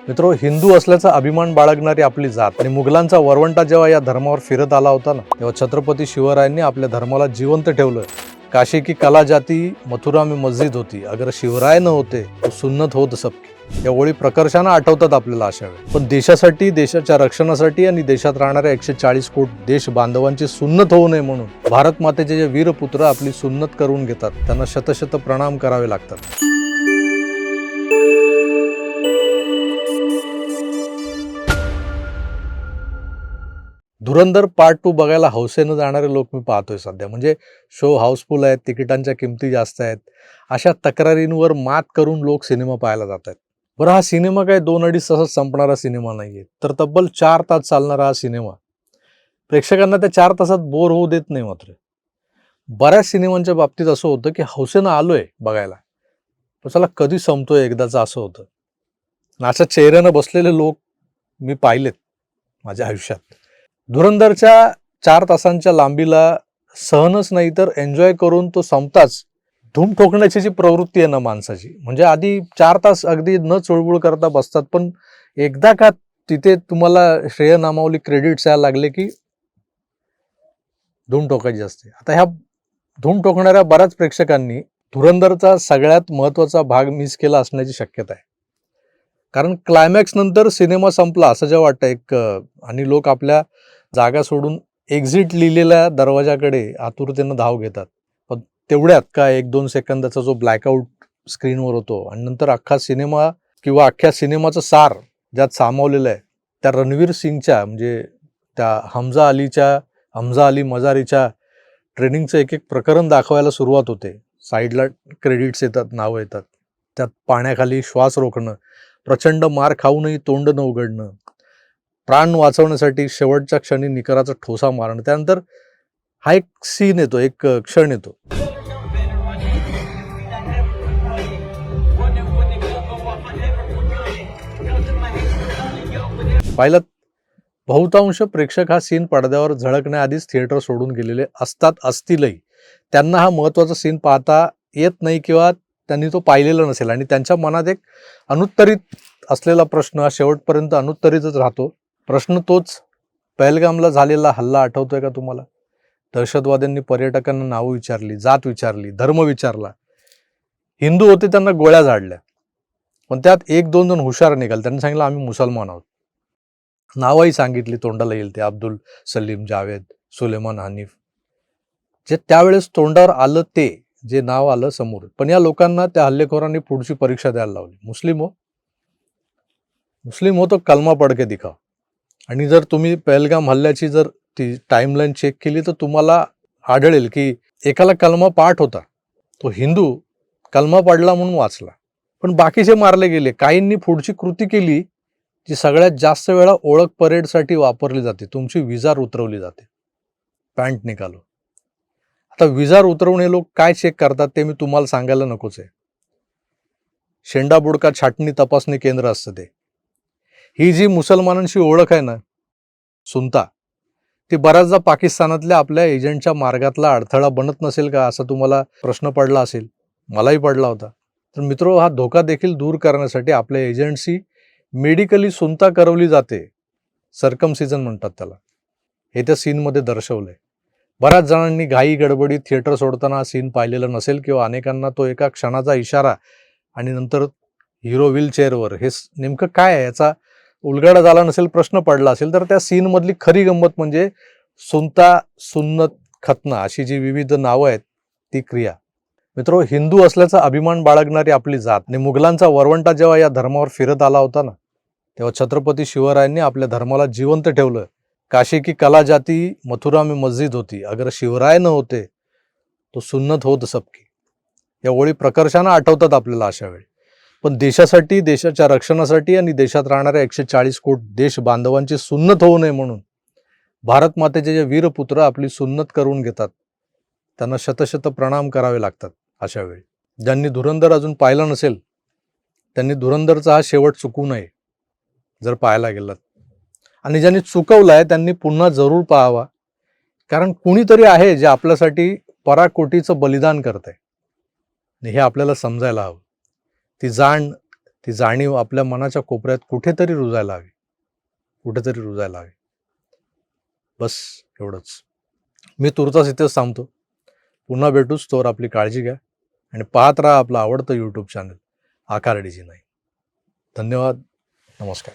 मित्रो, हिंदू असल्याचा अभिमान बाळगणारी आपली जात आणि मुघलांचा वरवंटा जेव्हा या धर्मावर फिरत आला होता ना, तेव्हा छत्रपती शिवरायांनी आपल्या धर्माला जिवंत ठेवलं. काशी की कला जाती, मथुरा में मस्जिद होती, अगर शिवराय न होते तो सुन्नत होत सबकी. या ओळी प्रकर्षानं आठवतात आपल्याला अशा वेळी. पण देशासाठी, देशाच्या रक्षणासाठी आणि देशात राहणाऱ्या 140 कोटी देश बांधवांची सुन्नत होऊ नये म्हणून भारत मातेचे जे वीरपुत्र आपली सुन्नत करून घेतात, त्यांना शतशत प्रणाम करावे लागतात. धुरंधर पार्ट 2 बघायला हौसेनं जाणारे लोक मी पाहतोय सध्या. म्हणजे शो हाऊसफुल आहेत, तिकिटांच्या किमती जास्त आहेत, अशा तक्रारींवर मात करून लोक सिनेमा पाहायला जात आहेत. बरं, हा सिनेमा काय 2-2.5 तासात संपणारा सिनेमा नाहीये, तर तब्बल 4 तास चालणारा हा सिनेमा प्रेक्षकांना त्या 4 तासात बोर होऊ देत नाही. मात्र बऱ्याच सिनेमांच्या बाबतीत असं होतं की हौसेनं आलोय बघायला, पण चला कधी संपतोय एकदाचं असं होतं. अशा चेहऱ्यानं बसलेले लोक मी पाहिलेत माझ्या आयुष्यात. धुरंधरच्या 4 तासांच्या लांबीला सहनच नाही तर एन्जॉय करून तो संपताच धूम ठोकण्याची जी प्रवृत्ती आहे ना माणसाची, म्हणजे आधी 4 तास अगदी न चुळबुळ करता बसतात, पण एकदा का तिथे तुम्हाला श्रेय नामावली क्रेडिट्स यायला लागले की धूम ठोकायची असते. आता ह्या धूम ठोकणाऱ्या बऱ्याच प्रेक्षकांनी धुरंधरचा सगळ्यात महत्त्वाचा भाग मिस केला असण्याची शक्यता आहे. कारण क्लायमॅक्स नंतर सिनेमा संपला असं जेव्हा वाटतं आणि लोक आपल्या जागा सोडून एक्झिट लिहिलेल्या दरवाजाकडे आतुरतेनं धाव घेतात. पण तेवढ्यात का 1-2 सेकंदाचा जो ब्लॅकआउट स्क्रीनवर होतो आणि नंतर अख्खा सिनेमा किंवा अख्ख्या सिनेमाचं सार ज्यात सामावलेलं आहे, त्या रणवीर सिंगच्या म्हणजे त्या हमजा अली मजारीच्या ट्रेनिंगचं एक प्रकरण दाखवायला सुरुवात होते. साईडला क्रेडिट्स येतात, नावं येतात. त्यात पाण्याखाली श्वास रोखणं, प्रचंड मार खाऊनही तोंड न उघडणं, प्राण वाचवण्यासाठी शेवटच्या क्षणी निकराचा ठोसा मारणं. त्यानंतर हा एक सीन येतो, एक क्षण येतो. पाहिलं, बहुतांश प्रेक्षक हा सीन पडद्यावर झळकण्याआधीच थिएटर सोडून गेलेले असतीलही. त्यांना हा महत्त्वाचा सीन पाहता येत नाही किंवा त्यांनी तो पाहिलेला नसेल आणि त्यांच्या मनात एक अनुत्तरित असलेला प्रश्न हा शेवटपर्यंत अनुत्तरितच राहतो. प्रश्न तोच, पहलगामला झालेला हल्ला आठवतोय का तुम्हाला? दहशतवाद्यांनी पर्यटकांना नावं विचारली, जात विचारली, धर्म विचारला. हिंदू होते त्यांना गोळ्या झाडल्या, पण त्यात 1-2 जण हुशार निघाले. त्यांनी सांगितलं आम्ही मुसलमान आहोत. नावही सांगितली, तोंडाला येईल ते, अब्दुल सलीम, जावेद, सुलेमान हनीफ. जे त्यावेळेस तोंडावर आलं ते जे नाव आलं समोर. पण या लोकांना त्या हल्लेखोरांनी पुढची परीक्षा द्यायला लावली. मुस्लिम हो तो कलमा पडके दिखाव. आणि जर तुम्ही पहलगाम हल्ल्याची जर ती टाईमलाईन चेक केली तर तुम्हाला आढळेल की एकाला कलमा पाठ होता, तो हिंदू कलमा पडला म्हणून वाचला, पण बाकीचे मारले गेले. काहींनी पुढची कृती केली जी सगळ्यात जास्त वेळा ओळख परेडसाठी वापरली जाते. तुमची विजार उतरवली जाते, पॅन्ट निकालो. आता विजार उतरवून हे लोक काय चेक करतात ते मी तुम्हाला सांगायला नकोच आहे. शेंडा बुडका छाटणी तपासणी केंद्र असतं ते. ही जी मुसलमानांशी ओळख आहे ना, सुनता, ती बऱ्याचदा पाकिस्तानातल्या आपल्या एजंटच्या मार्गातला अडथळा बनत नसेल का, असा तुम्हाला प्रश्न पडला असेल. मलाही पडला होता. तर मित्रो, हा धोका देखील दूर करण्यासाठी आपल्या एजंटशी मेडिकली सुनता करवली जाते. सर्कमसिजन म्हणतात त्याला. हे त्या सीनमध्ये दर्शवलंय. बऱ्याच जणांनी घाई गडबडीत थिएटर सोडताना हा सीन पाहिलेला नसेल किंवा अनेकांना तो एका क्षणाचा इशारा आणि नंतर हिरो व्हीलचेअरवर, हे नेमकं काय आहे याचा उलगडा झाला नसेल, प्रश्न पडला असेल. तर त्या सीनमधली खरी गंमत म्हणजे सुनता, सुन्नत, खतना अशी जी विविध नावं आहेत ती क्रिया. मित्रो, हिंदू असल्याचा अभिमान बाळगणारी आपली जात आणि मुघलांचा वरवंटा जेव्हा या धर्मावर फिरत आला होता ना, तेव्हा छत्रपती शिवरायांनी आपल्या धर्माला जिवंत ठेवलं. काशी की कला जाती, मथुरा में मस्जिद होती, अगर शिवराय न होते तो सुन्नत होत सबकी. या ओळी प्रकर्षानं आठवतात आपल्याला अशा वेळी. पण देशासाठी, देशाच्या रक्षणासाठी आणि देशात राहणाऱ्या 140 कोटी देश बांधवांची सुन्नत होऊ नये म्हणून भारत मातेचे जे वीरपुत्र आपली सुन्नत करून घेतात, त्यांना शतशत प्रणाम करावे लागतात अशा वेळी. ज्यांनी धुरंधर अजून पाहिला नसेल त्यांनी धुरंधरचा हा शेवट चुकू नये जर पाहायला गेलात. आणि ज्यांनी चुकवलाय त्यांनी पुन्हा जरूर पाहावा. कारण कुणीतरी आहे जे आपल्यासाठी पराकोटीचं बलिदान करतंय, हे आपल्याला समजायला हवं. ती जाण ती जाणीव आपल्या मनाच्या कोपऱ्यात कुठेतरी रुजायला हवी, कुठेतरी रुजायला हवी. बस एवढंच. मी तुर्तास इथेच थांबतो. पुन्हा भेटूच, तोवर आपली काळजी घ्या आणि पाहत राहा आपलं आवडतं यूट्यूब चॅनल आकार DG9. धन्यवाद. नमस्कार.